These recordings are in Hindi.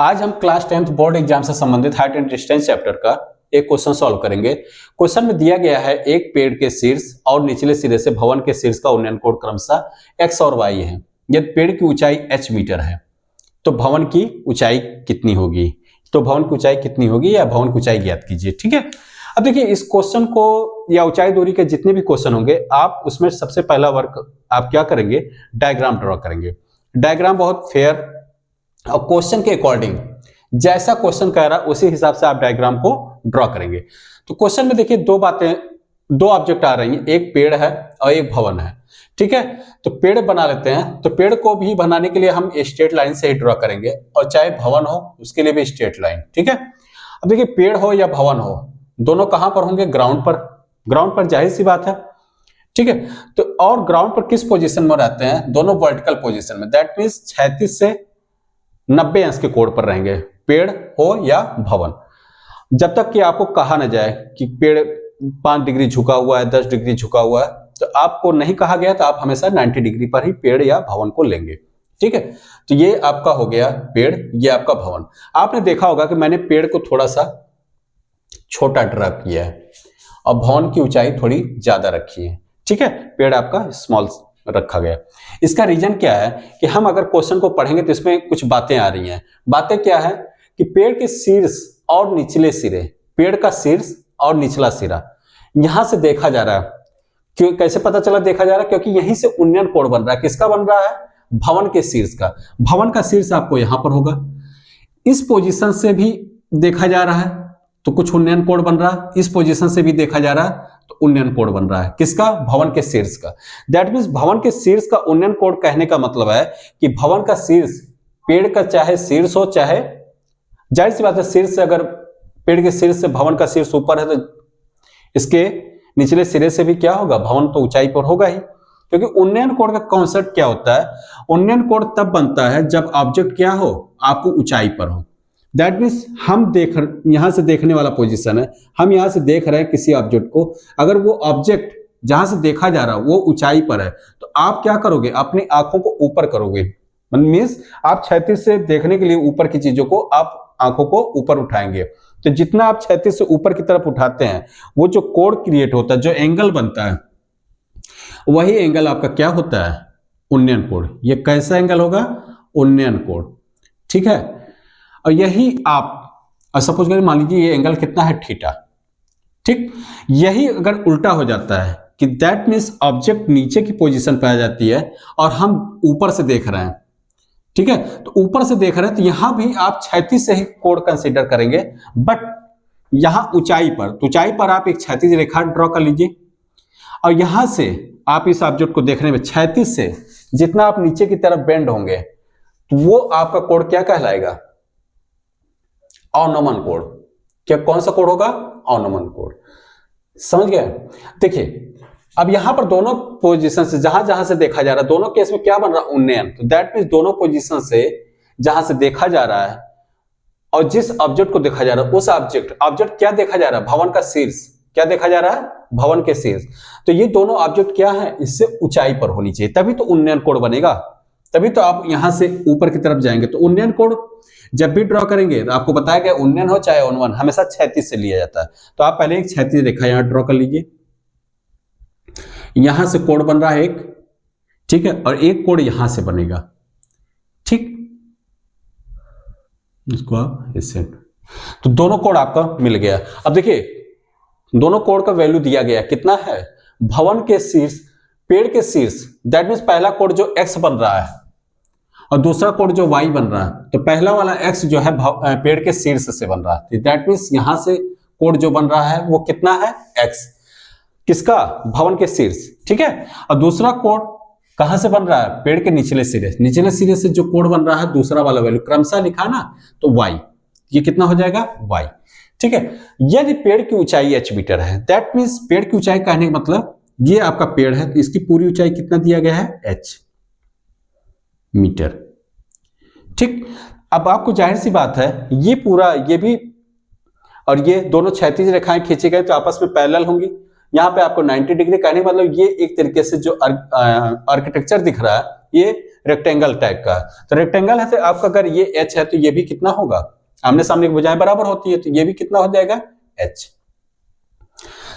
आज हम क्लास 10th बोर्ड एग्जाम से संबंधित हाइट एंड डिस्टेंस चैप्टर का एक क्वेश्चन सॉल्व करेंगे। क्वेश्चन में दिया गया है एक पेड़ के शीर्ष और निचले सिरे से भवन के शीर्ष का उन्नयन कोण क्रमशः x और y है। यदि पेड़ की ऊंचाई h मीटर है तो भवन की ऊंचाई कितनी होगी? तो भवन की ऊंचाई कितनी होगी या भवन की ऊंचाई ज्ञात कीजिए। ठीक है, अब देखिए इस क्वेश्चन को या ऊंचाई दूरी के जितने भी क्वेश्चन होंगे आप उसमें सबसे पहला वर्क आप क्या करेंगे, डायग्राम ड्रॉ करेंगे। डायग्राम बहुत फेयर और क्वेश्चन के अकॉर्डिंग जैसा क्वेश्चन कह रहा है उसी हिसाब से आप डायग्राम को ड्रॉ करेंगे। तो क्वेश्चन में देखिए दो ऑब्जेक्ट आ रही हैं, एक पेड़ है और एक भवन है। ठीक है, तो पेड़ बना लेते हैं। तो पेड़ को भी बनाने के लिए हम स्ट्रेट लाइन से ही ड्रॉ करेंगे और चाहे भवन हो उसके लिए भी स्ट्रेट लाइन। ठीक है, अब देखिए पेड़ हो या भवन हो दोनों कहां पर होंगे? ग्राउंड पर। ग्राउंड पर जाहिर सी बात है। ठीक है, तो और ग्राउंड पर किस पोजीशन में रहते हैं? दोनों वर्टिकल पोजीशन में, दैट मींस 36 से 90 अंश के कोण पर रहेंगे, पेड़ हो या भवन। जब तक कि आपको कहा न जाए कि पेड़ 5 डिग्री झुका हुआ है, 10 डिग्री झुका हुआ है, तो आपको नहीं कहा गया तो आप हमेशा 90 डिग्री पर ही पेड़ या भवन को लेंगे। ठीक है, तो ये आपका हो गया पेड़, ये आपका भवन। आपने देखा होगा कि मैंने पेड़ को थोड़ा सा छोटा ड्रा किया है और भवन की ऊंचाई थोड़ी ज्यादा रखी है। ठीक है, पेड़ आपका स्मॉल रखा गया। इसका रीजन क्या है कि हम अगर क्वेश्चन को पढ़ेंगे तो इसमें कुछ बातें आ रही हैं। बातें क्या है कि पेड़ के शीर्ष और निचले सिरे, पेड़ का शीर्ष और निचला सिरा यहां से देखा जा रहा है। क्यों, कैसे पता चला देखा जा रहा है? क्योंकि यहीं से उन्नयन कोण बन रहा है। किसका बन रहा है? भवन के शीर्ष का। भवन का शीर्ष आपको यहां पर होगा, इस पोजीशन से भी देखा जा रहा है तो कुछ उन्नयन कोण बन रहा है, इस पोजीशन से भी देखा जा रहा है तो उन्नयन कोण बन रहा है। किसका? भवन के शीर्ष का। दैट मींस भवन के शीर्ष का उन्नयन कोण कहने का मतलब है कि भवन का शीर्ष, पेड़ का चाहे शीर्ष हो चाहे, जाहिर सी बात है शीर्ष से, अगर पेड़ के शीर्ष से भवन का शीर्ष ऊपर है तो इसके निचले सिरे से भी क्या होगा? भवन तो ऊंचाई पर होगा ही। क्योंकि उन्नयन कोण का कॉन्सेप्ट क्या होता है? उन्नयन कोण तब बनता है जब ऑब्जेक्ट क्या हो? आपको ऊंचाई पर हो। दैट मीन्स हम यहां से देखने वाला पोजीशन है, हम यहां से देख रहे हैं किसी ऑब्जेक्ट को, अगर वो ऑब्जेक्ट जहां से देखा जा रहा है वो ऊंचाई पर है तो आप क्या करोगे? अपनी आंखों को ऊपर करोगे। मीन्स आप क्षैतिज से देखने के लिए ऊपर की चीजों को आप आंखों को ऊपर उठाएंगे। तो जितना आप क्षैतिज से ऊपर की तरफ उठाते हैं वो जो कोण क्रिएट होता है, जो एंगल बनता है, वही एंगल आपका क्या होता है? उन्नयन कोण। ये कैसा एंगल होगा? उन्नयन कोण। ठीक है, और यही आप सपोज करें, मान लीजिए ये एंगल कितना है? थीटा। ठीक, यही अगर उल्टा हो जाता है कि दैट मीन्स ऑब्जेक्ट नीचे की पोजीशन पे आ जाती है और हम ऊपर से देख रहे हैं। ठीक है, तो ऊपर से देख रहे हैं तो यहां भी आप क्षैतिज से ही कोण कंसीडर करेंगे, बट यहां ऊंचाई पर, तो ऊंचाई पर आप एक क्षैतिज रेखा ड्रॉ कर लीजिए और यहां से आप इस ऑब्जेक्ट को देखने में क्षैतिज से जितना आप नीचे की तरफ बेंड होंगे तो वो आपका कोण क्या कहलाएगा? अवनमन कोण। क्या, कौन सा कोण होगा? अवनमन कोण। समझ गए? देखिए अब यहां पर दोनों पोजीशन से जहां जहां से देखा जा रहा है, दोनों केस में क्या बन रहा है? उन्नयन। तो दैट मींस दोनों पोजीशन से जहां से देखा जा रहा है और जिस ऑब्जेक्ट को देखा जा रहा है उस ऑब्जेक्ट क्या देखा जा रहा है? भवन का शीर्ष। क्या देखा जा रहा है? भवन के शीर्ष। तो ये दोनों ऑब्जेक्ट क्या है? इससे ऊंचाई पर होनी चाहिए, तभी तो उन्नयन कोण बनेगा, तभी तो आप यहां से ऊपर की तरफ जाएंगे। तो उन्नयन कोण जब भी ड्रॉ करेंगे तो आपको बताया गया उन्नयन हो चाहे अवनमन हमेशा क्षैतिज से लिया जाता है। तो आप पहले एक क्षैतिज रेखा यहां ड्रॉ कर लीजिए, यहां से कोण बन रहा है एक, ठीक है, और एक कोण यहां से बनेगा। ठीक, इसको आप इससे, तो दोनों कोण आपका मिल गया। अब देखिए दोनों कोण का वैल्यू दिया गया कितना है? भवन के शीर्ष, पेड़ के शीर्ष, दैट मींस पहला कोण जो x बन रहा है और दूसरा कोण जो y बन रहा है। तो पहला वाला x जो है पेड़ के शीर्ष से बन रहा है, दैट मींस यहां से कोण जो बन रहा है वो कितना है? x। किसका? भवन के शीर्ष। ठीक है, और दूसरा कोण कहां से बन रहा है? पेड़ के निचले सिरे। निचले सिरे से जो कोण बन रहा है दूसरा वाला वैल्यू क्रमशः लिखा ना, तो y, ये कितना हो जाएगा? y। ठीक है, यदि पेड़ की ऊंचाई h मीटर है, दैट मींस पेड़ की ऊंचाई कहने का मतलब ये आपका पेड़ है तो इसकी पूरी ऊंचाई कितना दिया गया है? h metre. ठीक, अब आपको जाहिर सी बात है ये पूरा, ये भी और ये दोनों क्षैतिज रेखाएं खींची गई तो आपस में पैरेलल होंगी। यहाँ पे आपको 90 डिग्री कहने का मतलब ये एक तरीके से जो आर्किटेक्चर दिख रहा है ये रेक्टेंगल टाइप का, तो रेक्टेंगल है तो आपका अगर ये h है तो ये भी कितना होगा, आमने सामने की भुजाएं बराबर होती है, तो ये भी कितना हो जाएगा, h।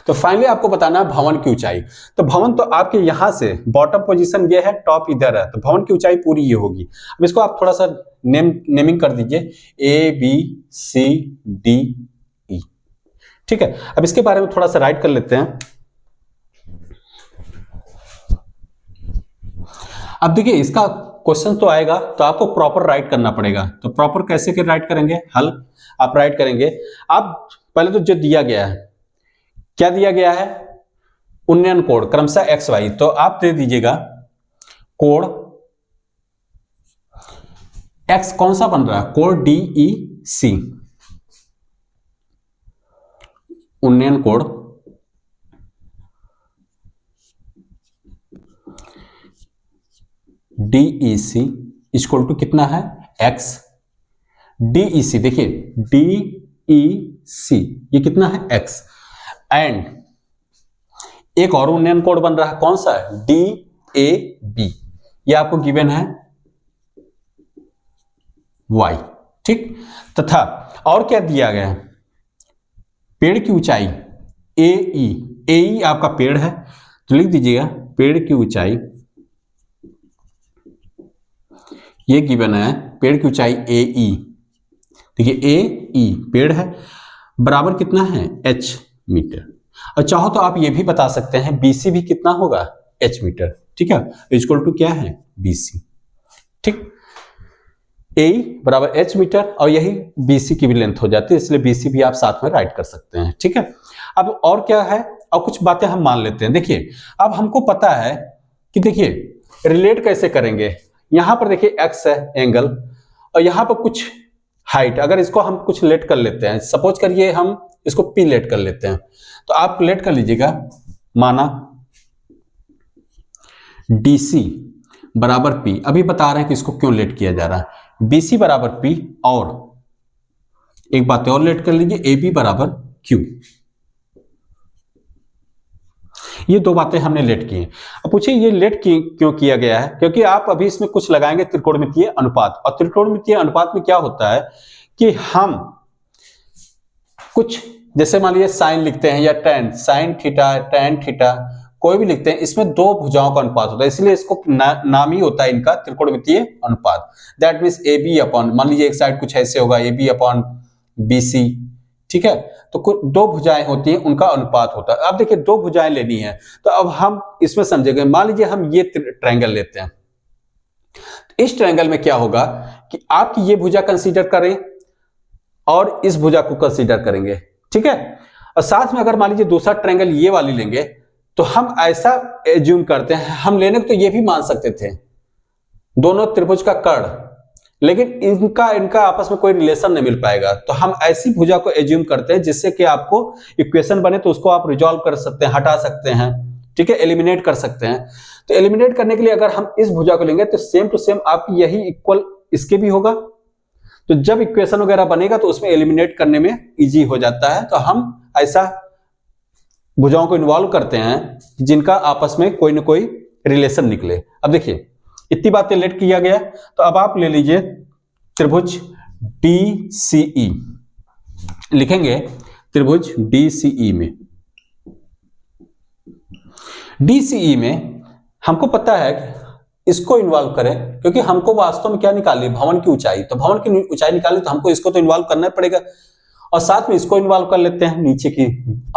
तो फाइनली आपको बताना है भवन की ऊंचाई। तो भवन तो आपके यहां से बॉटम पोजीशन ये है, टॉप इधर है, तो भवन की ऊंचाई पूरी ये होगी। अब इसको आप थोड़ा सा नेमिंग कर दीजिए, ABCDE। ठीक है, अब इसके बारे में थोड़ा सा राइट कर लेते हैं। अब देखिए इसका क्वेश्चन तो आएगा तो आपको प्रॉपर राइट करना पड़ेगा। तो प्रॉपर कैसे के राइट करेंगे, हल आप राइट करेंगे। आप पहले तो जो दिया गया है, क्या दिया गया है, उन्नयन कोण क्रमशः एक्स वाई, तो आप दे दीजिएगा कोण एक्स कौन सा बन रहा है, कोण DEC, उन्नयन कोण DEC इक्वल टू कितना है, x। DEC देखिए DEC ये कितना है, x, एंड एक और उन्नयन कोण बन रहा है, कौन सा है, DAB, ये आपको गिवन है y। ठीक, तथा और क्या दिया गया है, पेड़ की ऊंचाई AE आपका पेड़ है, तो लिख दीजिएगा पेड़ की ऊंचाई, ये गिवन है पेड़ की ऊंचाई AE। देखिए AE पेड़ है, बराबर कितना है, h मीटर। और चाहो तो आप ये भी बता सकते हैं BC भी कितना होगा, h मीटर। ठीक है, इक्वल टू क्या है, BC। ठीक, AE बराबर h मीटर, और यही BC की भी लेंथ हो जाती है, इसलिए BC भी आप साथ में राइट कर सकते हैं। ठीक है, अब और क्या है, और कुछ बातें हम मान लेते हैं। देखिए अब हमको पता है कि देखिए रिलेट कैसे करेंगे, यहां पर देखिए x है एंगल, और यहां पर कुछ हाइट, अगर इसको हम कुछ लेट कर लेते हैं, सपोज करिए हम इसको P लेट कर लेते हैं, तो आप लेट कर लीजिएगा, माना DC बराबर P, अभी बता रहे हैं कि इसको क्यों लेट किया जा रहा है, BC बराबर P, और एक बात और लेट कर लीजिए, AB बराबर Q। ये दो बातें हमने लेट की हैं। अब पूछिए ये लेट क्यों किया गया है, क्योंकि आप अभी इसमें कुछ लगाएंगे त्रिकोणमितीय अनुपात, और त्रिकोणमितीय अनुपात में क्या होता है कि हम कुछ जैसे मान लीजिए साइन लिखते हैं या ten, sine theta, tan theta, कोई भी लिखते हैं, इसमें दो भुजाओं का अनुपात होता है, इसलिए इसको नाम ही होता है इनका त्रिकोणमितीय अनुपात। दैट मीन्स AB अपॉन, मान लीजिए एक साइड कुछ ऐसे होगा, AB अपॉन BC। ठीक है, तो कुछ दो भुजाएं होती हैं, उनका अनुपात होता है। अब देखिए दो भुजाएं लेनी है, तो अब हम इसमें समझेंगे, मान लीजिए हम ये ट्रायंगल लेते हैं, इस ट्रायंगल में क्या होगा कि आपकी ये भुजा कंसीडर करें और इस भुजा को कंसीडर करेंगे। ठीक है, और साथ में अगर मान लीजिए दूसरा ट्रायंगल ये वाली लेंगे, तो हम ऐसा एज्यूम करते हैं, हम लेने को तो ये भी मान सकते थे दोनों त्रिभुज का कर्ण, लेकिन इनका आपस में कोई रिलेशन नहीं मिल पाएगा, तो हम ऐसी भुजा को एज्यूम करते हैं जिससे कि आपको इक्वेशन बने, तो उसको आप रिजॉल्व कर सकते हैं, हटा सकते हैं। ठीक है, एलिमिनेट कर सकते हैं। तो एलिमिनेट करने के लिए अगर हम इस भुजा को लेंगे तो सेम टू सेम आपकी यही इक्वल इसके भी होगा, तो जब इक्वेशन वगैरह बनेगा तो उसमें एलिमिनेट करने में इजी हो जाता है। तो हम ऐसा भुजाओं को इन्वॉल्व करते हैं जिनका आपस में कोई ना कोई रिलेशन निकले। अब देखिए इतनी बातें लेट किया गया, तो अब आप ले लीजिए त्रिभुज DCE, लिखेंगे त्रिभुज DCE में, DCE में हमको पता है कि इसको इन्वॉल्व करें, क्योंकि हमको वास्तव में क्या निकालनी, भवन की ऊंचाई, तो भवन की ऊंचाई निकालनी तो हमको इसको तो इन्वॉल्व करना पड़ेगा, और साथ में इसको इन्वॉल्व कर लेते हैं नीचे की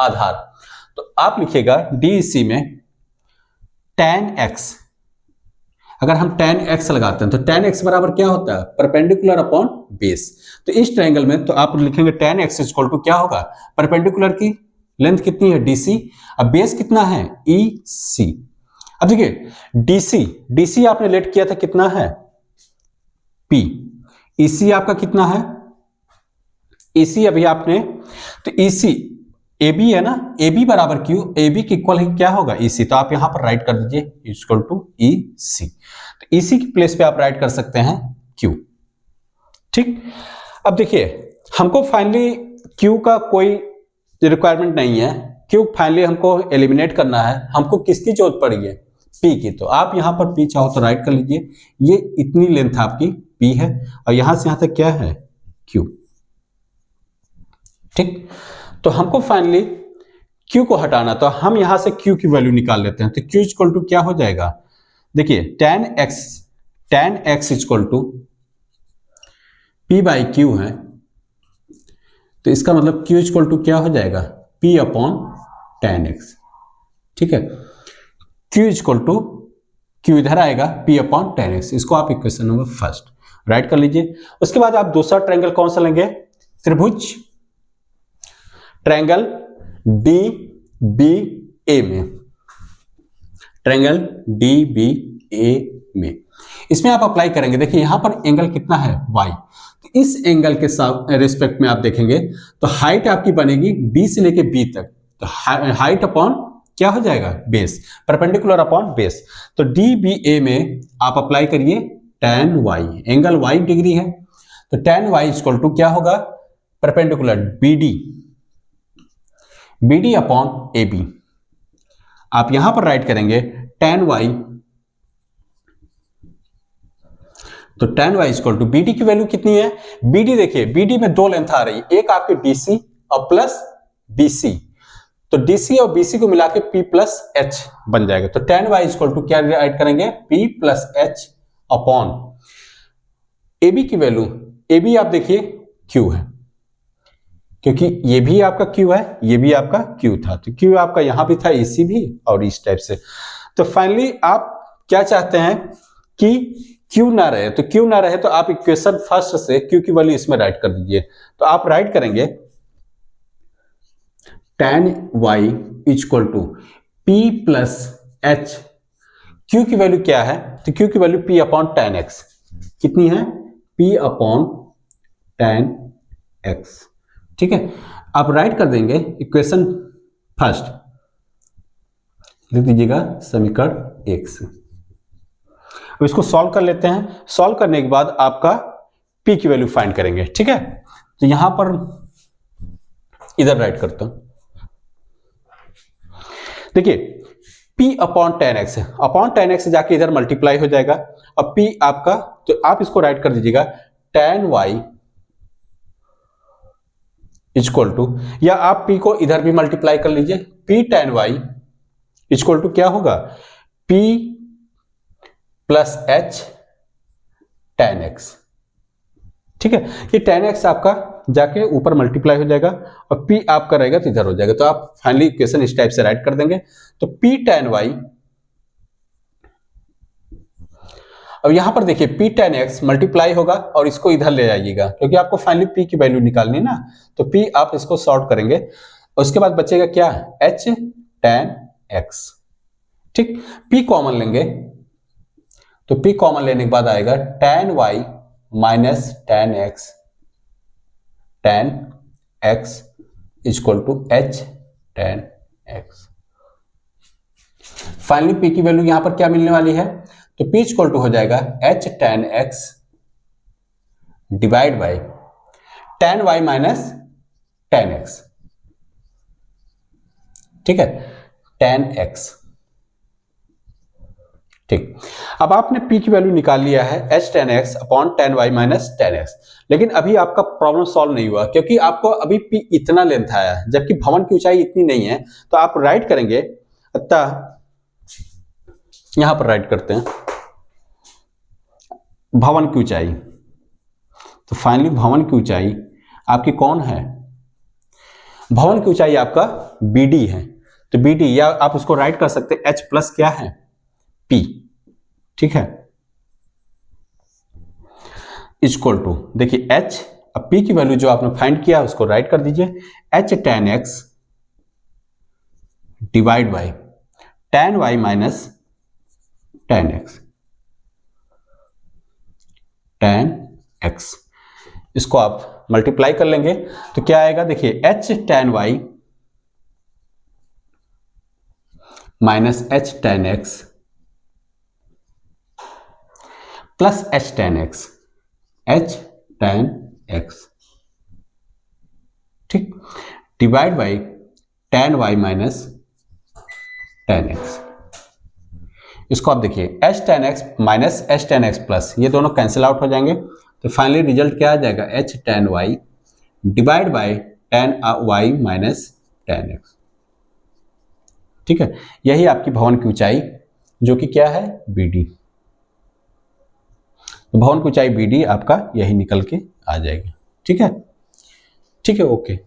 आधार। तो आप लिखिएगा DEC में tan x, अगर हम tan x लगाते हैं तो tan x बराबर क्या होता है, परपेंडिकुलर अपॉन बेस। तो इस ट्रायंगल में तो आप लिखेंगे tan x इक्वल टू क्या होगा, परपेंडिकुलर की लेंथ कितनी है DC, अब बेस कितना है EC। अब देखिए DC आपने लेट किया था कितना है P, EC आपका कितना है EC अभी आपने, तो EC AB है ना, AB बराबर Q, AB की इक्वल ही क्या होगा EC, तो आप यहां पर राइट कर दीजिए इक्वल टू EC। तो EC की प्लेस पे आप राइट कर सकते हैं Q। ठीक, अब देखिए हमको फाइनली Q का कोई रिक्वायरमेंट नहीं है, Q फाइनली हमको एलिमिनेट करना है, हमको किसकी जरूरत पड़ी है, पी की, तो आप यहां पर पी चाहो तो राइट कर लीजिए, ये इतनी लेंथ आपकी पी है और यहां से यहां तक क्या है क्यू। ठीक, तो हमको फाइनली क्यू को हटाना, तो हम यहां से क्यू की वैल्यू निकाल लेते हैं। तो क्यू इक्वल टू क्या हो जाएगा, देखिए tan x equal to P by Q है, तो इसका मतलब क्यू इक्वल टू क्या हो जाएगा p अपॉन tan x। ठीक है, क्यू इक्वल टू क्यू इधर आएगा p अपॉन tan x, इसको आप इक्वेशन नंबर फर्स्ट राइट कर लीजिए। उसके बाद आप दूसरा ट्रायंगल कौन सा लेंगे, त्रिभुज ट्रायंगल DBA में, ट्रायंगल DBA में इसमें आप अप्लाई करेंगे। देखिए यहां पर एंगल कितना है y, तो इस एंगल के साथ रिस्पेक्ट में आप देखेंगे तो हाइट आपकी बनेगी d से लेके b तक, तो हाइट अपॉन क्या हो जाएगा बेस, परपेंडिकुलर अपॉन बेस। तो DBA में आप अप्लाई करिए tan y, angle y degree है, तो tan y इक्वल टू क्या होगा परपेंडिकुलर BD अपॉन AB। आप यहां पर राइट करेंगे tan y, तो tan y equal to BD की वैल्यू कितनी है, BD देखिए BD में दो लेंथ आ रही है, एक आपके DC और प्लस BC, तो DC और BC को मिला के P प्लस H बन जाएगा। तो tan y इक्वल टू क्या राइट करेंगे P plus H upon AB की वैल्यू, AB आप देखिए Q है, क्योंकि ये भी आपका Q है, ये भी आपका Q था, तो Q आपका यहां भी था, AC भी, और इस टाइप से। तो फाइनली आप क्या चाहते हैं कि Q ना रहे, तो Q ना रहे तो आप इक्वेशन फर्स्ट से Q की वैल्यू इसमें राइट कर दीजिए। तो आप राइट करेंगे tan y equal to P plus H, Q की वैल्यू क्या है, तो Q की value P upon tan x कितनी है, P अपॉन tan x। ठीक है, आप राइट कर देंगे इक्वेशन फर्स्ट, लिख दीजिएगा समीकरण 1 से। अब इसको सॉल्व कर लेते हैं, सॉल्व करने के बाद आपका P की वैल्यू फाइंड करेंगे। ठीक है, तो यहां पर इधर राइट करता हूं, देखिए P upon tan x, upon tan x जाके इधर मल्टीप्लाई हो जाएगा, अब P आपका, तो आप इसको राइट कर दीजिएगा tan y इक्वल टू, या आप P को इधर भी मल्टीप्लाई कर लीजिए, P tan y equal to क्या होगा P plus H tan x। ठीक है, ये tan x आपका जाके ऊपर मल्टीप्लाई हो जाएगा और P आपका रहेगा तो इधर हो जाएगा, तो आप फाइनली इक्वेशन इस टाइप से राइट कर देंगे। तो P tan y, अब यहां पर देखिए P tan x मल्टीप्लाई होगा और इसको इधर ले जाइएगा, क्योंकि आपको फाइनली P की वैल्यू निकालनी है ना, तो P आप इसको सॉर्ट करेंगे, उसके बाद बचेगा क्या H tan x। ठीक, P कॉमन लेंगे, तो P कॉमन लेने के बाद आएगा tan y minus tan x equal to H tan x। Finally P की वैल्यू यहां पर क्या मिलने वाली है, तो P इक्वल टू हो जाएगा H tan x divide by tan y minus tan x। ठीक है, tan x। ठीक, अब आपने P की वैल्यू निकाल लिया है H tan x upon tan y minus tan x, लेकिन अभी आपका प्रॉब्लम सॉल्व नहीं हुआ, क्योंकि आपको अभी P इतना लेंथ आया है, जबकि भवन की ऊंचाई इतनी नहीं है। तो आप राइट करेंगे, अतः यहां पर राइट करते हैं भवन की ऊंचाई, तो फाइनली भवन की ऊंचाई आपकी कौन है, भवन की ऊंचाई आपका BD है, तो BD, या आप उसको राइट कर सकते हैं H प्लस क्या है P। ठीक है, इक्वल टू, देखिए H, अब P की वैल्यू जो आपने फाइंड किया उसको राइट कर दीजिए, H tan x divide by tan y minus tan x, tan x, इसको आप मल्टीप्लाई कर लेंगे तो क्या आएगा, देखिए H tan y minus H tan x plus H tan x, H tan x। ठीक, divide by tan y minus tan x, इसको आप देखिए H ten x minus H ten x plus, ये दोनों कैंसिल आउट हो जाएंगे, तो फाइनली रिजल्ट क्या आ जाएगा, H tan Y divide by tan Y minus tan X. ठीक है, यही आपकी भवन की ऊंचाई जो कि क्या है, बी डी। तो भवन की ऊंचाई बी डी आपका यही निकल के आ जाएगी। ठीक है, ठीक है, ओके।